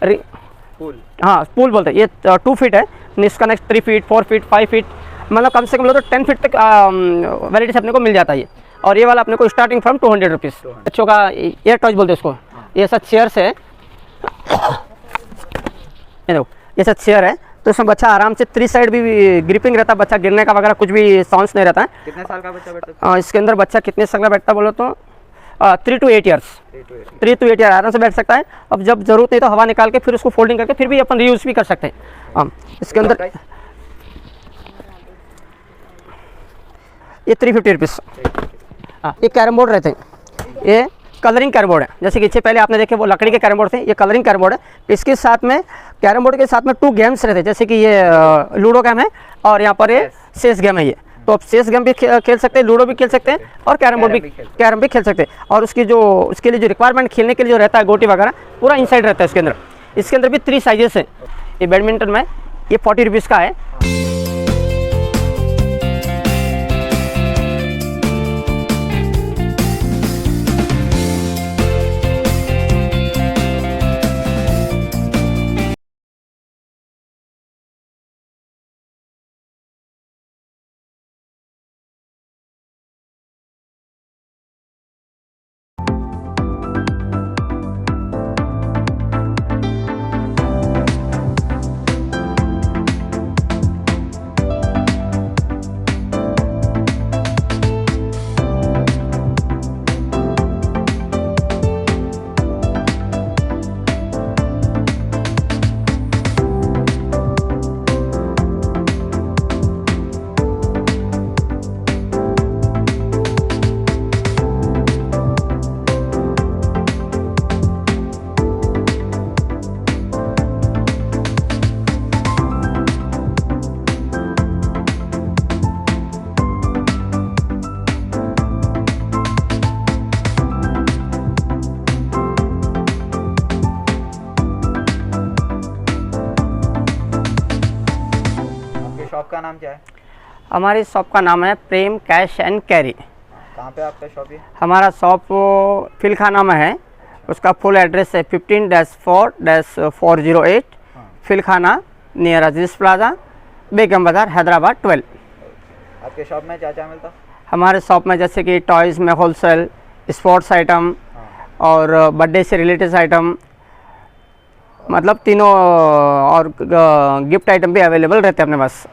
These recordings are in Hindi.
पूल, हाँ पूल बोलते हैं। ये 2 फीट है, इसका नेक्स्ट 3 फीट 4 फीट 5 फीट, मतलब कम से कम लो तो 10 फीट तक वैराइटीज अपने को मिल जाता है ये। और ये वाला अपने को स्टार्टिंग फ्रॉम 200 रुपीज़। बच्चों का एयर टॉयज बोलते हैं उसको। ये ऐसा चेयर्स है, ये देखो ये सब चेयर है, तो इसमें बच्चा आराम से 3 साइड भी ग्रिपिंग रहता है, बच्चा गिरने का वगैरह कुछ भी साउंड्स नहीं रहता है। कितने साल का बच्चा बैठता है? इसके अंदर बच्चा कितने साल का बैठता बोलो तो 3 to 8 ईयर्स, 3 to 8 ईयर आराम से बैठ सकता है। अब जब जरूरत नहीं तो हवा निकाल के फिर उसको फोल्डिंग करके फिर भी अपन रीयूज भी कर सकते हैं। इसके अंदर ये 350 रुपीज़। हाँ, ये कैरम बोर्ड रहते हैं, ये कलरिंग कैरम बोर्ड है। जैसे कि इससे पहले आपने देखे वो लकड़ी के कैरम बोर्ड थे, ये कलरिंग कैरम बोर्ड है। इसके साथ में कैरम बोर्ड के साथ में 2 गेम्स रहते हैं, जैसे कि ये लूडो गेम है और यहाँ पर ये चेस गेम है। ये तो आप चेस गेम भी खेल सकते हैं, लूडो भी खेल सकते हैं और कैरम भी खेल सकते हैं। और उसकी जो उसके लिए जो रिक्वायरमेंट खेलने के लिए जो रहता है गोटी वगैरह पूरा इनसाइड रहता है इसके अंदर। इसके अंदर भी 3 साइजेस हैं। ये बैडमिंटन में ये 40 रुपीज़ का है। शॉप का नाम क्या है? हमारी शॉप का नाम है प्रेम कैश एंड कैरी। कहाँ पे आपका शॉप है? हमारा शॉप फिलखाना में है, उसका फुल एड्रेस है 15-4-408 फिलखाना नियर अजीज प्लाजा, बेगम बाजार, हैदराबाद 12। आपके शॉप में क्या क्या मिलता? हमारे शॉप में जैसे कि टॉयज़ में होलसेल, स्पोर्ट्स आइटम और बर्थडे से रिलेटेड आइटम, मतलब तीनों, और गिफ्ट आइटम भी अवेलेबल रहते हैं अपने पास।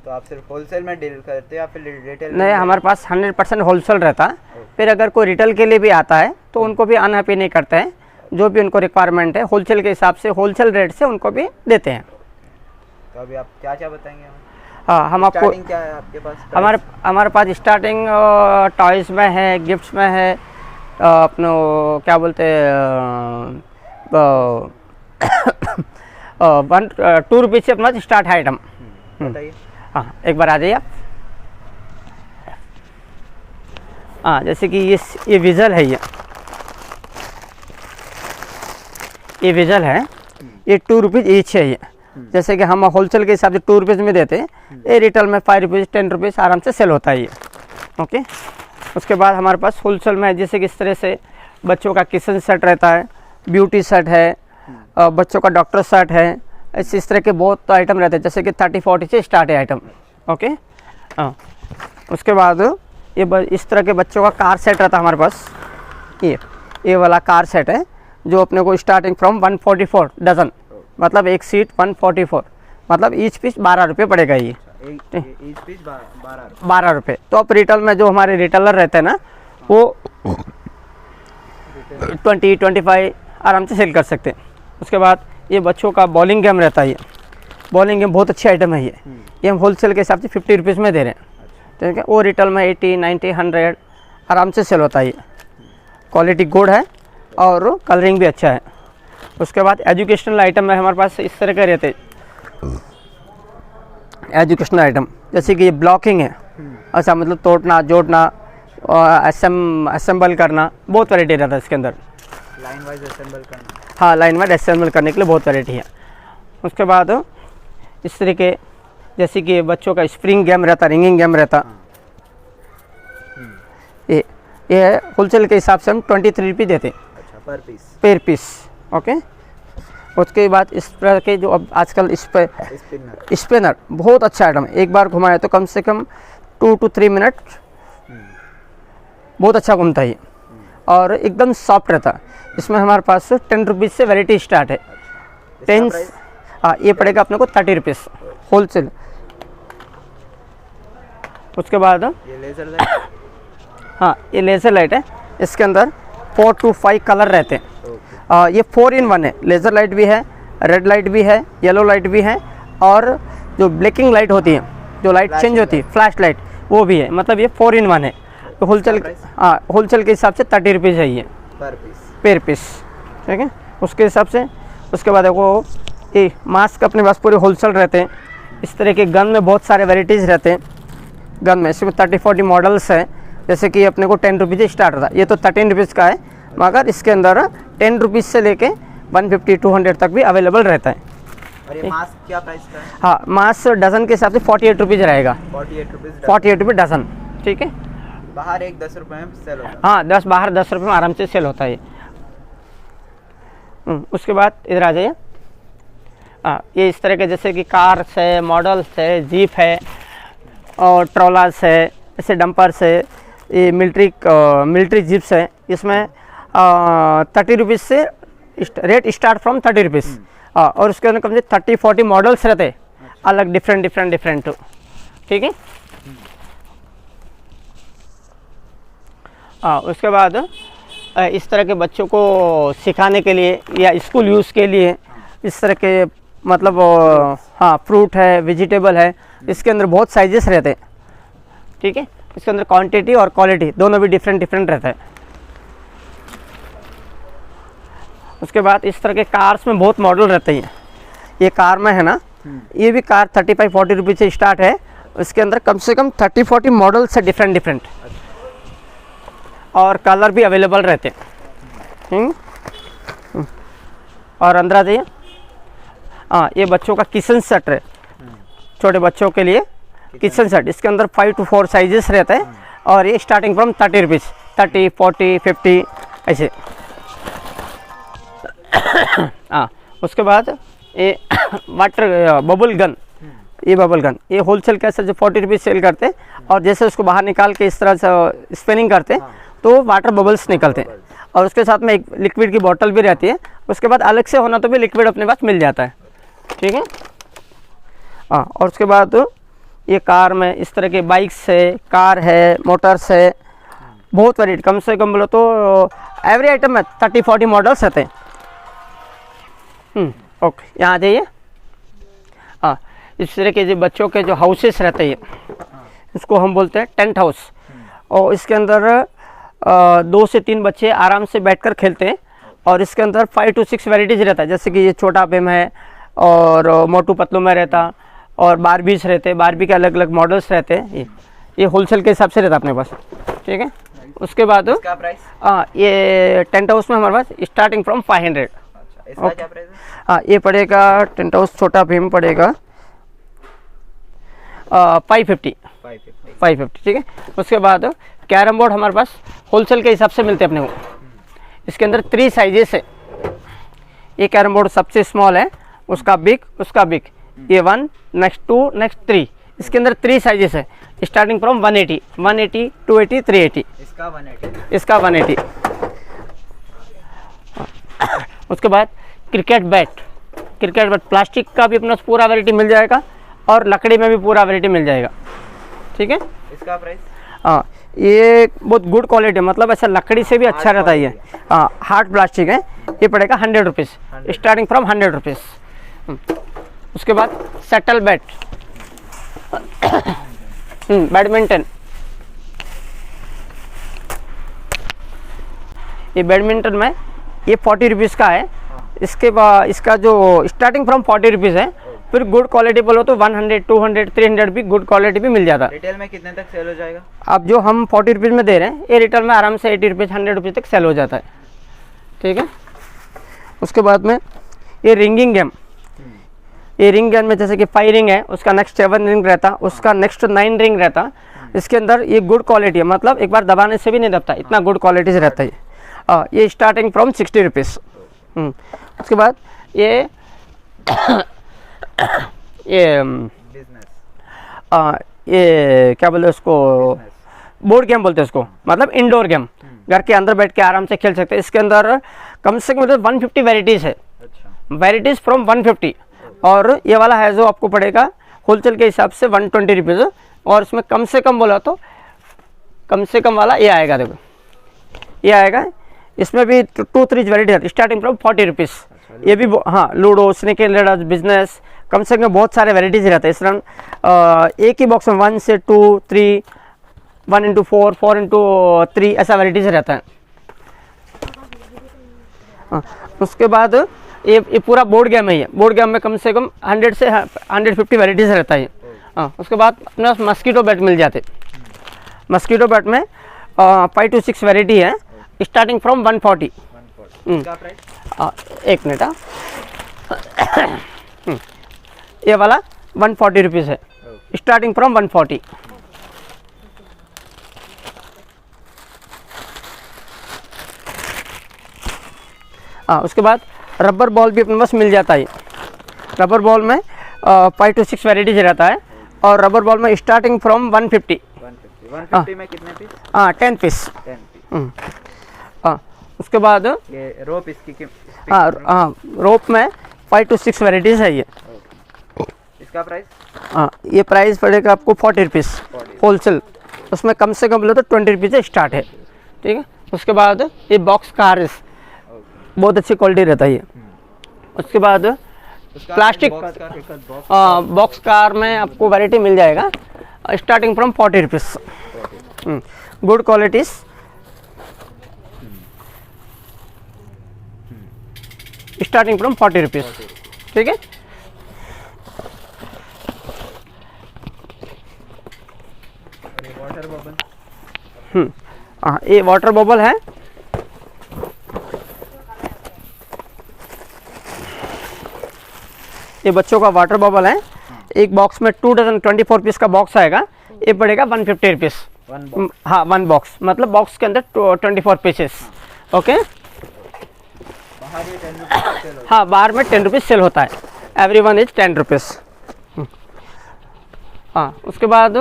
तो आप सिर्फ होलसेल में डील करते हैं या फिर रिटेल? नहीं, हमारे पास 100% होलसेल रहता है। फिर अगर कोई रिटेल के लिए भी आता है तो उनको भी अनहैप्पी नहीं करते हैं, जो भी उनको रिक्वायरमेंट है होलसेल के हिसाब से होलसेल रेट से उनको भी देते हैं। तो अभी आप क्या क्या बताएंगे? हाँ, हम आपको क्या है आपके पास? हमारे पास स्टार्टिंग टॉयज़ में है, गिफ्ट्स में है, अपनो क्या बोलते हैं 2 रुपीज़ से अपना स्टार्ट है आइटम। बताइए। हाँ, एक बार आ जाइए आप। हाँ, जैसे कि ये विज़ल है, ये विज़ल है, ये 2 रुपीज़ ईच है। ये जैसे कि हम होलसेल के हिसाब से 2 रुपीज़ में देते हैं, ये रिटेल में 5 रुपीज़ 10 रुपीज़ आराम से सेल होता है ये। ओके, उसके बाद हमारे पास होलसेल में जैसे कि इस तरह से बच्चों का किचन सेट रहता है, ब्यूटी सेट है, बच्चों का डॉक्टर सेट है, इस तरह के बहुत आइटम रहते हैं, जैसे कि 30-40 से स्टार्ट है आइटम। ओके, हाँ, उसके बाद ये इस तरह के बच्चों का कार सेट रहता है हमारे पास। ये वाला कार सेट है जो अपने को स्टार्टिंग फ्रॉम 144 डजन, मतलब एक सीट 144, मतलब ईच पीस 12 रुपये पड़ेगा ये। ईच पीस 12 रुपये। तो अब रिटेल में जो हमारे रिटेलर रहते हैं ना, वो 20-25 आराम से सेल कर सकते हैं। उसके बाद ये बच्चों का बॉलिंग गेम रहता है। ये बॉलिंग गेम बहुत अच्छी आइटम है। ये हम होलसेल के हिसाब से 50 रुपीज़ में दे रहे हैं, ठीक है। वो रिटेल में 80, 90, 100 आराम से सेल होता है। ये क्वालिटी गुड है और कलरिंग भी अच्छा है। उसके बाद एजुकेशनल आइटम में हमारे पास इस तरह के रहते हैं एजुकेशनल आइटम, जैसे कि ये ब्लॉकिंग है, अच्छा मतलब तोड़ना, जोड़ना, असेंबल करना, बहुत वैरायटी रहता है इसके अंदर। लाइन वाइज असेंबल करना? हाँ, लाइन वाइज असेंबल करने के लिए बहुत वैरायटी है। उसके बाद इस तरह के जैसे कि बच्चों का स्प्रिंग गेम रहता, रिंगिंग गेम रहता, ये होलसेल के हिसाब से हम 23 रुपये देते हैं पर पीस। पर पीस। ओके, उसके बाद इस तरह के जो अब आजकल स्पिनर। स्पिनर बहुत अच्छा आइटम है, एक बार घुमाए तो कम से कम 2 to 3 मिनट बहुत अच्छा घूमता है ये, और एकदम सॉफ्ट रहता है। इसमें हमारे पास 10 रुपीज़ से वैरायटी स्टार्ट है। 10, हाँ ये पड़ेगा अपने को 30 रुपीज़ होलसेल। उसके बाद ये लेज़र लाइट, हाँ ये लेज़र लाइट है, इसके अंदर 4 to 5 कलर रहते हैं। ये 4 in 1 है, लेज़र लाइट भी है, रेड लाइट भी है, येलो लाइट भी है, और जो ब्लिंकिंग लाइट होती है, जो लाइट चेंज होती है, फ्लैश लाइट, वो भी है। मतलब ये 4 in 1 है। तो होलसेल, हाँ होलसेल के हिसाब से 30 रुपीज़ है ये पर पीस, ठीक है उसके हिसाब से। उसके बाद देखो ये मास्क अपने पास पूरे होलसेल रहते हैं। इस तरह के गन में बहुत सारे वेराइटीज़ रहते हैं। गन में इसमें 30-40 मॉडल्स हैं। जैसे कि अपने को 10 रुपीज़ से स्टार्ट होता है, ये तो 13 रुपीज़ का है, मगर इसके अंदर 10 रुपीज़ से लेके 150-200 तक भी अवेलेबल रहता है। और ये मास्क क्या प्राइस का है? हाँ मास्क डज़न के हिसाब से 48 रुपीज़ रहेगा, 48 रुपये डज़न, ठीक है। बाहर 10 रुपये में सेल होता है। हाँ 10 बाहर 10 रुपये में आराम से सेल होता है। उसके बाद इधर आ जाइए। हाँ ये इस तरह के जैसे कि कार्स है, मॉडल्स है, जीप है, और ट्रोलास है, ऐसे डंपर्स है, ये मिलिट्री जीप्स है। इसमें 30 रुपीज़ से रेट स्टार्ट फ्रॉम 30 रुपीज़, और उसके अंदर कम से 30-40 मॉडल्स रहते अलग, डिफरेंट, ठीक है। उसके बाद इस तरह के बच्चों को सिखाने के लिए या स्कूल यूज़ के लिए इस तरह के मतलब हाँ फ्रूट है, वेजिटेबल है, इसके अंदर बहुत साइजेस रहते हैं, ठीक है। इसके अंदर क्वांटिटी और क्वालिटी दोनों भी डिफरेंट रहता है। उसके बाद इस तरह के कार्स में बहुत मॉडल रहते हैं। ये कार में है ना, ये भी कार 35-40 रुपीज़ से स्टार्ट है। इसके अंदर कम से कम 30-40 मॉडल्स है डिफरेंट, और कलर भी अवेलेबल रहते हैं। और अंदर आ जाइए। हाँ ये बच्चों का किचन सेट है, छोटे बच्चों के लिए किचन सेट। इसके अंदर 5 to 4 साइजेस रहते हैं, और ये स्टार्टिंग फ्रॉम 30 रुपीज़, 30, 40, 50 ऐसे। हाँ उसके बाद ये वाटर बबल गन, ये बबल गन ये होलसेल कैसे जो 40 रुपीज़ सेल करते हैं, और जैसे उसको बाहर निकाल के इस तरह से स्पिनिंग करते हैं तो वाटर बबल्स निकलते हैं, और उसके साथ में एक लिक्विड की बोतल भी रहती है। उसके बाद अलग से होना तो भी लिक्विड अपने पास मिल जाता है, ठीक है। हाँ और उसके बाद ये कार में इस तरह के बाइक्स है, कार है, मोटर्स है, बहुत वैरायटी, कम से कम बोलो तो एवरी आइटम में 30-40 मॉडल्स रहते हैं। ओके यहाँ आ जाइए। हाँ इस तरह के जो बच्चों के जो हाउसेस रहते हैं, इसको हम बोलते हैं टेंट हाउस, और इसके अंदर 2 से 3 बच्चे आराम से बैठकर खेलते हैं। और इसके अंदर 5 to 6 वैराइटीज़ रहता है, जैसे कि ये छोटा भीम है, और मोटू पतलू में रहता, और बारबीज रहते हैं, बारबी के अलग अलग मॉडल्स रहते हैं। ये होलसेल के हिसाब से रहता है अपने पास, ठीक है। उसके बाद इसका प्राइस? हाँ ये टेंट हाउस में हमारे पास स्टार्टिंग फ्रॉम 500। इसका क्या प्राइस है? हाँ ये पड़ेगा टेंट हाउस छोटा भीम पड़ेगा 550, ठीक है। उसके बाद कैरम बोर्ड हमारे पास होलसेल के हिसाब से मिलते हैं अपने को। इसके अंदर 3 साइजेस है। ये कैरम बोर्ड सबसे स्मॉल है, उसका बिग, ये 1, नेक्स्ट 2, नेक्स्ट 3। इसके अंदर 3 साइजेस है, स्टार्टिंग फ्रॉम 180, 280, 380। इसका 180। उसके बाद क्रिकेट बैट प्लास्टिक का भी अपना पूरा वैरायटी मिल जाएगा, और लकड़ी में भी पूरा वैरायटी मिल जाएगा, ठीक है। इसका प्राइस? हाँ ये बहुत गुड क्वालिटी है, मतलब ऐसा लकड़ी से भी अच्छा रहता है ये। हाँ हार्ड प्लास्टिक है, ये पड़ेगा 100 रुपीज़, स्टार्टिंग फ्रॉम 100 रुपीज़। उसके बाद सेटल बैट, बैडमिंटन, ये बैडमिंटन में ये 40 रुपीज़ का है। इसके बाद इसका जो स्टार्टिंग फ्रॉम 40 रुपीज़ है, फिर गुड क्वालिटी बोलो तो 100, 200, 300 भी गुड क्वालिटी भी मिल जाता है। रिटेल में कितने तक सेल हो जाएगा? अब जो हम 40 रुपीज़ में दे रहे हैं, ये रिटेल में आराम से 80 रुपीज़, 100 रुपीज़ तक सेल हो जाता है, ठीक है। उसके बाद में ये रिंगिंग गेम, ये रिंग गेम में जैसे कि 5 रिंग है, उसका नेक्स्ट 7 रिंग रहता, उसका नेक्स्ट 9 रिंग रहता। इसके अंदर ये गुड क्वालिटी है, मतलब एक बार दबाने से भी नहीं दबता, इतना गुड क्वालिटी से रहता है ये स्टार्टिंग फ्रॉम 60 रुपीज़। उसके बाद ये ये बिजनेस ये क्या बोलते हैं उसको, बोर्ड गेम बोलते हैं उसको, मतलब इंडोर गेम, घर के अंदर बैठ के आराम से खेल सकते हैं। इसके अंदर कम से कम मतलब 150 वेराइटीज़ है, अच्छा वेराइटीज़ फ्रॉम 150। और ये वाला है जो आपको पड़ेगा होलसेल के हिसाब से 120 रुपीज़। और इसमें कम से कम बोला तो कम से कम वाला ये आएगा, देखो ये आएगा, इसमें भी 2-3 वेराइटी है स्टार्टिंग फ्रॉम 40 रुपीज़। ये भी हाँ, ludo, snake and ladder, business, कम से कम बहुत सारे वेराइटीज़ रहते हैं। इस तरह एक ही बॉक्स में 1 से 2, 3, 1 into 4, 4 into 3 ऐसा वेराइटीज़ रहता है। उसके बाद ये पूरा बोर्ड गेम है। ये बोर्ड गेम में कम से कम 100 से 150 वेराइटीज़ रहता है। हाँ, उसके बाद अपने पास मस्कीटो बैट मिल जाते। मस्कीटो बैट में 5 to 6 वेराइटी है स्टार्टिंग फ्रॉम 140। इसका प्राइस एक मिनट, ये वाला 140 रुपीज़ है स्टार्टिंग फ्रॉम 140। हाँ, उसके बाद रबर बॉल भी अपने पास मिल जाता है। रबर बॉल में 5 to 6 वेराइटीज रहता है। और रबर बॉल में स्टार्टिंग फ्रॉम 150। 150 में कितने पीस? 10 पीस। 10 पीस। हाँ, उसके बाद ये रोप इसकी हाँ, रोप में 5 to 6 वेराइटीज़ है ये। इसका प्राइस? हाँ, ये प्राइस पड़ेगा आपको 40 रुपीज़ होलसेल। उसमें कम से कम बोले तो 20 रुपीज़ से स्टार्ट है, ठीक है। उसके बाद ये बॉक्स कार बहुत अच्छी क्वालिटी रहता है ये। उसके बाद प्लास्टिक बॉक्स कार में आपको वैरायटी मिल जाएगा starting from 40 rupees. Good qualities. Starting from 40 rupees, ठीक है। वाटर बबल, हाँ, ये वाटर बबल है। ये बच्चों का वाटर बबल है। एक बॉक्स में 2 डजन 24 पीस का बॉक्स आएगा। ये पड़ेगा 150 रुपीज़। हाँ, 1 बॉक्स, मतलब बॉक्स के अंदर 24 पीसेस। ओके, हाँ, बाहर में 10 रुपीज़ सेल होता है। Every one is 10 rupees. हाँ, उसके बाद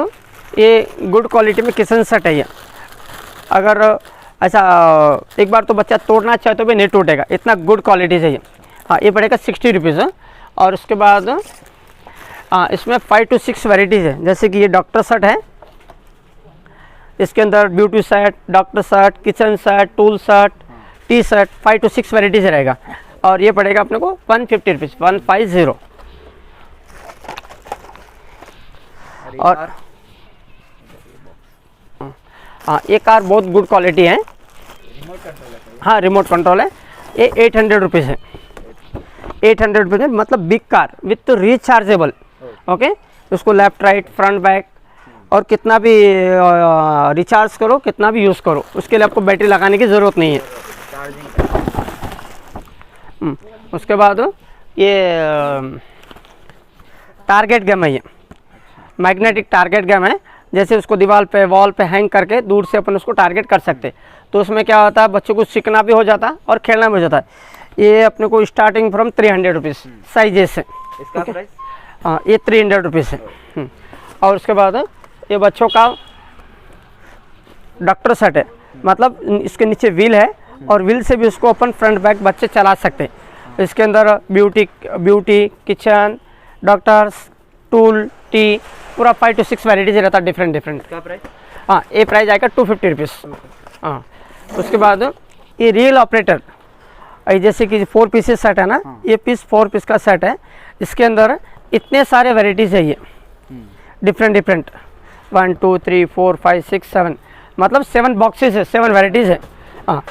ये गुड क्वालिटी में किचन सेट है ये। अगर ऐसा एक बार तो बच्चा तोड़ना चाहे तो भी नहीं टूटेगा, इतना गुड क्वालिटी से ये। हाँ, ये पड़ेगा 60 रुपीज़। और उसके बाद इसमें 5 to 6 वेराइटीज़ है। जैसे कि ये डॉक्टर सेट है, इसके अंदर beauty set, doctor set, kitchen set, tool set, T set, 5 to 6 varieties रहेगा। और ये पड़ेगा अपने को 150 रुपीज़, 150। और हाँ, ये कार बहुत गुड क्वालिटी है। हाँ, रिमोट कंट्रोल है। ये 800 रुपीज़ है। 800 रुपीज़ है, मतलब big car with rechargeable. Okay, उसको लेफ्ट राइट फ्रंट बैक और कितना भी रिचार्ज करो, कितना भी यूज़ करो, उसके लिए आपको बैटरी लगाने की ज़रूरत नहीं है। उसके बाद ये टारगेट गन है। ये मैग्नेटिक टारगेट गन है। जैसे उसको दीवार पे, वॉल पे हैंग करके दूर से अपन उसको टारगेट कर सकते। तो उसमें क्या होता है, बच्चों को सीखना भी हो जाता है और खेलना भी हो जाता है। ये अपने को स्टार्टिंग फ्रॉम 300 रुपीज़ साइजेस से। इसका प्राइस? हाँ, ये 300 रुपीज़ है। और उसके बाद ये बच्चों का डॉक्टर सेट है, मतलब इसके नीचे व्हील है और व्हील से भी उसको अपन फ्रंट बैक बच्चे चला सकते हैं। इसके अंदर beauty, kitchen, doctors, tool, T, पूरा 5 to 6 वेराइटीज रहता है डिफरेंट। इसका प्राइस? हाँ, ये प्राइस आएगा 250 रुपीज़। हाँ, उसके बाद ये रियल ऑपरेटर, जैसे कि 4 पीसेस सेट है ना, ये 4 पीस का सेट है। इसके अंदर इतने सारे वेराइटीज़ है ये, डिफरेंट 1 2 3 4 5 6 7, मतलब 7 बॉक्सेस है, 7 वेराइटीज़ है। हाँ,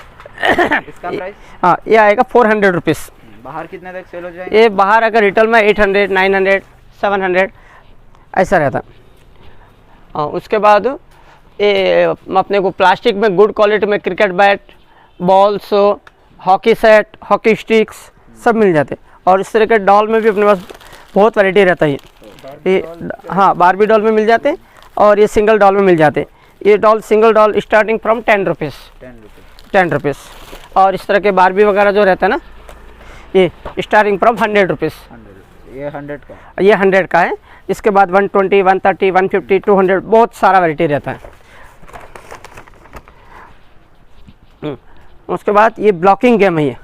इसका प्राइस? हाँ, ये आएगा 400 रुपीज़। बाहर कितने तक सेल हो जाएंगे? ये बाहर अगर रिटेल में 800, 900, 700 ऐसा रहता है। हाँ, उसके बाद ये अपने को प्लास्टिक में गुड क्वालिटी में cricket bat, balls, hockey set, hockey sticks सब मिल जाते। और इस तरह के डॉल में भी अपने पास बहुत वैरायटी रहता है ये। हाँ, बारबी डॉल में मिल जाते और ये सिंगल डॉल में मिल जाते। ये doll, single doll starting from 10 rupees. 10 rupees. और इस तरह के बारबी वगैरह जो रहता है ना, ये स्टार्टिंग फ्रॉम 100 रुपीज़। 100 ये 100 का, ये 100 का है। इसके बाद 120, 130, 150, 200 बहुत सारा वैरायटी रहता है। उसके बाद ये ब्लॉकिंग गेम है ये,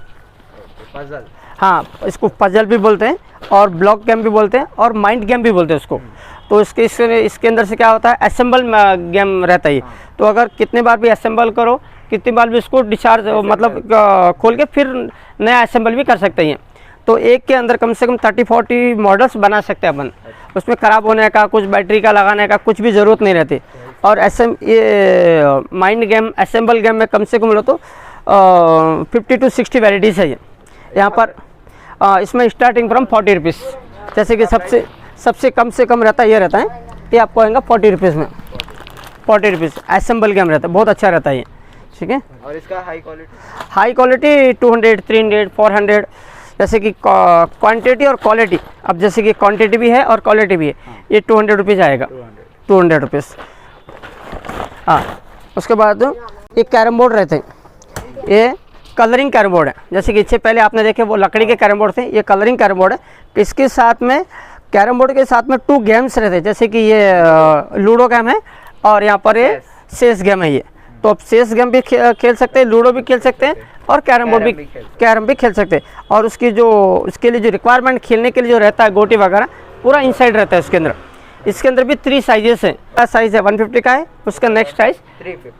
पजल। हाँ इसको पजल भी बोलते हैं और ब्लॉक गेम भी बोलते हैं और माइंड गेम भी बोलते हैं उसको। तो इसके अंदर से क्या होता है, असेंबल गेम रहता है। तो अगर कितने बार भी असेंबल करो, कितनी बार भी इसको डिस्चार्ज मतलब खोल के फिर नया असेंबल भी कर सकते हैं। तो एक के अंदर कम से कम 30-40 मॉडल्स बना सकते हैं अपन। उसमें ख़राब होने का, कुछ बैटरी का लगाने का कुछ भी ज़रूरत नहीं रहती। और ये माइंड गेम, असेंबल गेम में कम से कम लो तो 50 to 60 वेराइटीज़ है ये यहाँ पर। इसमें स्टार्टिंग फ्रॉम 40 रुपीज़, जैसे कि सबसे कम से कम रहता है ये रहता है, ये आपको आएगा 40 रुपीज़ में। 40 रुपीज़ असेंबल गेम रहता है, बहुत अच्छा रहता है ये, ठीक है। और इसका हाई क्वालिटी 200, 300, 400, जैसे कि क्वांटिटी और क्वालिटी। अब जैसे कि क्वांटिटी भी है और क्वालिटी भी है, ये 200 रुपीज़ आएगा, 200 रुपीज़। हाँ उसके बाद एक कैरम बोर्ड रहते हैं, ये कलरिंग कैरम बोर्ड है। जैसे कि इससे पहले आपने देखे वो लकड़ी के कैरम बोर्ड थे, ये कलरिंग कैरम बोर्ड है। इसके साथ में कैरम बोर्ड के साथ में 2 गेम्स रहते हैं, जैसे कि ये लूडो गेम है और यहाँ पर ये चेस गेम है ये। तो आप चेस गेम भी खेल सकते हैं, लूडो भी खेल सकते हैं और कैरम भी खेल सकते हैं। और उसकी जो उसके लिए जो रिक्वायरमेंट खेलने के लिए जो रहता है गोटी वगैरह पूरा इनसाइड रहता है उसके अंदर। इसके अंदर भी 3 साइजेस हैं। पहला साइज़ है 150 का है, उसका नेक्स्ट साइज़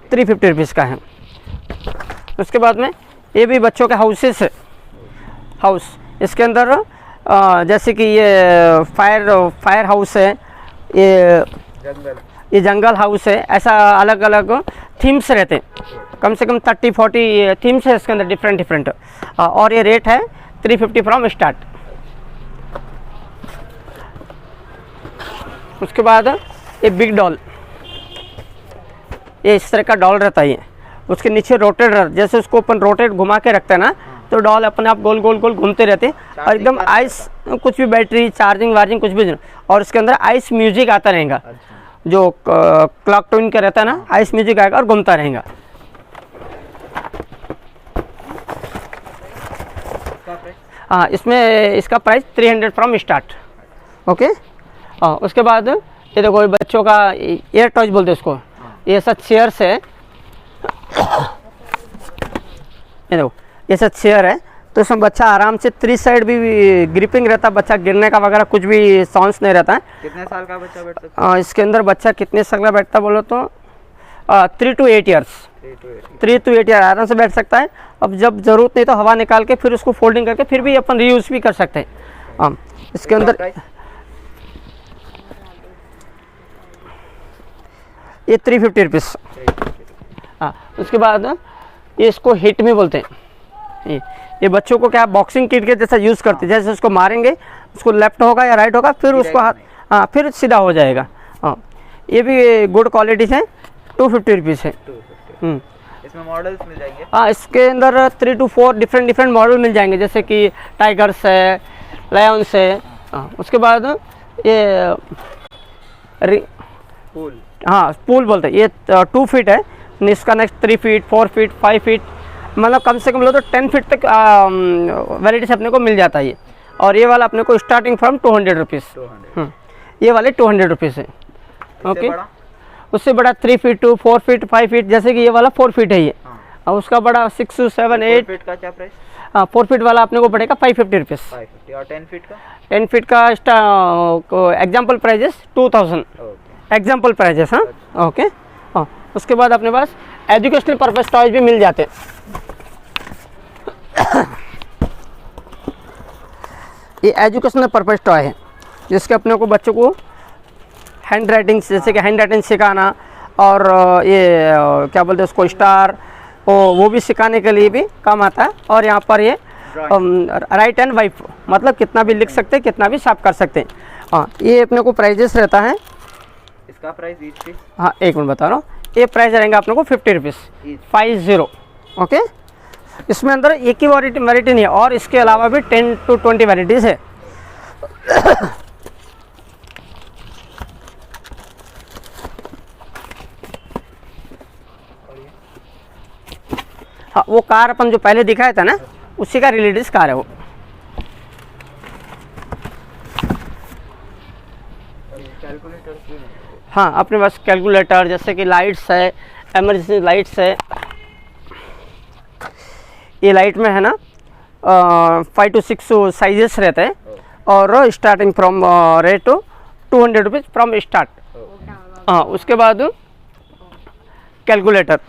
350 रुपीज़ का है। उसके बाद में ये भी बच्चों के हाउसेस है, हाउस। इसके अंदर जैसे कि ये फायर हाउस है, ये जंगल हाउस है। ऐसा अलग अलग थीम्स रहते हैं, कम से कम 30-40 थीम्स है इसके अंदर डिफरेंट। और ये रेट है 350 फ्रॉम स्टार्ट। उसके बाद ये बिग डॉल, ये इस तरह का डॉल रहता है ये। उसके नीचे रोटेट, जैसे उसको अपन रोटेट घुमा के रखते हैं ना, तो डॉल अपने आप गोल गोल गोल घूमते रहते हैं और एकदम आइस, कुछ भी बैटरी चार्जिंग वार्जिंग कुछ भी नहीं। और उसके अंदर आइस म्यूजिक आता रहेगा, जो क्लॉक टोन का रहता है ना, आइस म्यूजिक आएगा और घूमता रहेगा। हाँ इसमें इसका प्राइस 300 फ्रॉम स्टार्ट। ओके। उसके बाद ये देखो, बच्चों का एयर टॉयज बोलते हैं उसको, ये सब चेयर्स है। ये देखो ये सब चेयर है, तो इसमें बच्चा आराम से 3 साइड भी ग्रिपिंग रहता है, बच्चा गिरने का वगैरह कुछ भी साउंड्स नहीं रहता है। कितने साल का बच्चा बैठ सकता है? इसके अंदर बच्चा कितने साल का बैठता बोलो तो 3 to 8 ईयर्स, 3 to 8 ईयर आराम से बैठ सकता है। अब जब ज़रूरत नहीं तो हवा निकाल के फिर उसको फोल्डिंग करके फिर भी अपन रीयूज़ भी कर सकते हैं। इसके अंदर ये 350 रुपीज़। हाँ उसके बाद ये इसको हिट में बोलते हैं। ये बच्चों को क्या बॉक्सिंग किट के जैसा यूज़ करते हैं, जैसे उसको मारेंगे उसको लेफ्ट होगा या राइट होगा, फिर उसको हाथ, हाँ फिर सीधा हो जाएगा। हाँ ये भी गुड क्वालिटी है, 250 रुपीज़ है। इसमें मॉडल्स मिल जाएंगे। हाँ इसके अंदर 3 to 4 डिफरेंट मॉडल मिल जाएंगे, जैसे कि टाइगर्स है, लायंस है। उसके बाद ये पूल, हाँ पूल बोलते हैं। ये 2 फीट है, इसका नेक्स्ट 3 फीट, 4 फीट, 5 फीट, मतलब कम से कम लो तो 10 फीट तक वैराइटीज अपने को मिल जाता है ये। और ये वाला अपने को स्टार्टिंग फ्रॉम 200 रुपीज़। ये वाले 200 रुपीज़ है। ओके। उससे बड़ा 3 फीट, 4 फीट, 5 फीट, जैसे कि ये वाला 4 फीट है ये। और उसका बड़ा 6, 7, 8 फीट का क्या प्राइस? हाँ 4 फीट वाला अपने को पड़ेगा 550 रुपीज़। और 10 फीट का? 10 फीट का एग्जाम्पल प्राइजेस 2000 एग्जाम्पल प्राइजेस। हाँ ओके। हाँ उसके बाद अपने पास एजुकेशनल पर्पस टॉयज भी मिल जाते हैं। ये एजुकेशनल पर्पस टॉय है, जिसके अपने को बच्चों को हैंड राइटिंग, जैसे कि हैंड राइटिंग सिखाना, और ये क्या बोलते हैं उसको स्टार, वो भी सिखाने के लिए भी काम आता है। और यहाँ पर ये राइट एंड वाइफ, मतलब कितना भी लिख सकते हैं, कितना भी साफ कर सकते हैं। हाँ ये अपने को प्राइजेस रहता है। इसका प्राइस ईच पीस? हाँ एक मिनट बता रहा हूँ। ये प्राइस रहेंगे अपने को 50 रुपीज़, 50। ओके। इसमें अंदर एक ही वैरायटी नहीं है, और इसके अलावा भी 10 to 20 वैरायटीज़ है। हाँ वो कार अपन जो पहले दिखाया था ना, उसी का रिलेटेड कार है वो। कैलकुलेटर भी मिलते हैं। हाँ, अपने पास कैलकुलेटर जैसे कि लाइट्स है, एमरजेंसी लाइट्स है। ये लाइट में है ना 5 to 6 साइजेस रहते हैं और starting from rate 200 rupees from start. हाँ, उसके बाद कैलकुलेटर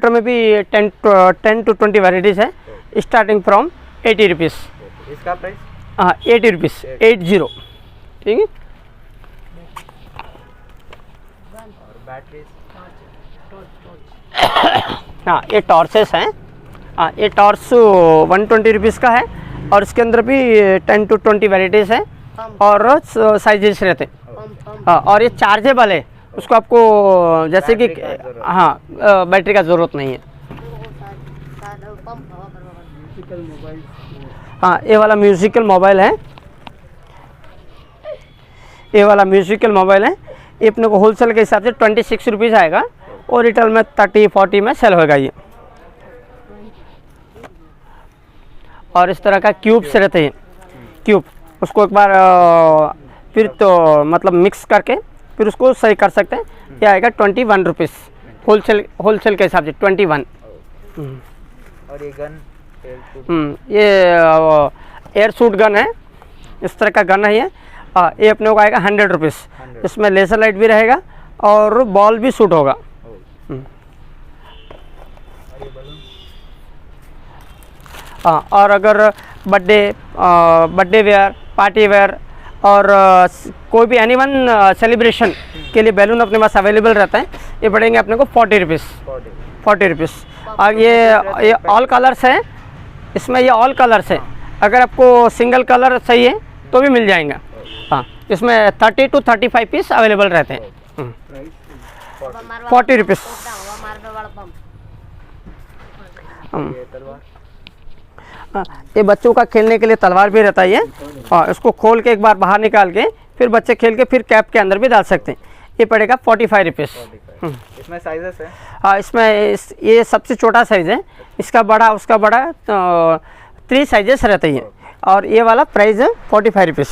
में भी 10 to 20 वेराइटीज़ है स्टार्टिंग फ्रॉम 80 रुपीज़। इसका प्राइस? हाँ, 80 रुपीज़, 80। ठीक है। और बैटरीज? हाँ, ये टॉर्चेस हैं। हाँ, ये टॉर्च 120 रुपीज़ का है और इसके अंदर भी 10 to 20 वेराइटीज़ हैं और साइजेस रहते हैं। हाँ, और ये चार्जेबल है, उसको आपको जैसे कि हाँ बैटरी का ज़रूरत नहीं है। हाँ, ये वाला म्यूज़िकल मोबाइल है। ये अपने को होलसेल के हिसाब से 26 रुपीज़ आएगा और रिटेल में 30-40 में सेल होगा ये। और इस तरह का क्यूब्स रहते हैं, क्यूब उसको एक बार फिर तो मतलब मिक्स करके फिर उसको सही कर सकते हैं। ये आएगा 21 रुपीज़ होलसेल के हिसाब से 21। और ये गन? ये एयर सूट गन है, इस तरह का गन है ये। ये अपने को आएगा 100 रुपीज़। इसमें लेज़र लाइट भी रहेगा और बॉल भी शूट होगा। हाँ, और अगर बर्थडे वेयर, पार्टी वेयर और कोई भी एनीवन सेलिब्रेशन के लिए बैलून अपने पास अवेलेबल रहता है। ये पड़ेंगे अपने को 40 रुपीज़। 40 रुपीज़। और ये ऑल कलर्स है, इसमें ये ऑल कलर्स है। अगर आपको सिंगल कलर चाहिए तो भी मिल जाएगा। हाँ, इसमें 30 to 35 पीस अवेलेबल रहते हैं। 40 रुपीज़। ये बच्चों का खेलने के लिए तलवार भी रहता है ये। और इसको खोल के एक बार बाहर निकाल के फिर बच्चे खेल के फिर कैप के अंदर भी डाल सकते हैं। ये पड़ेगा 45 रुपीज़। इसमें साइजेस है? हाँ, इसमें ये सबसे छोटा साइज़ है, इसका बड़ा उसका बड़ा 3 साइजेस रहते हैं और ये वाला प्राइस है 45 रुपीज़।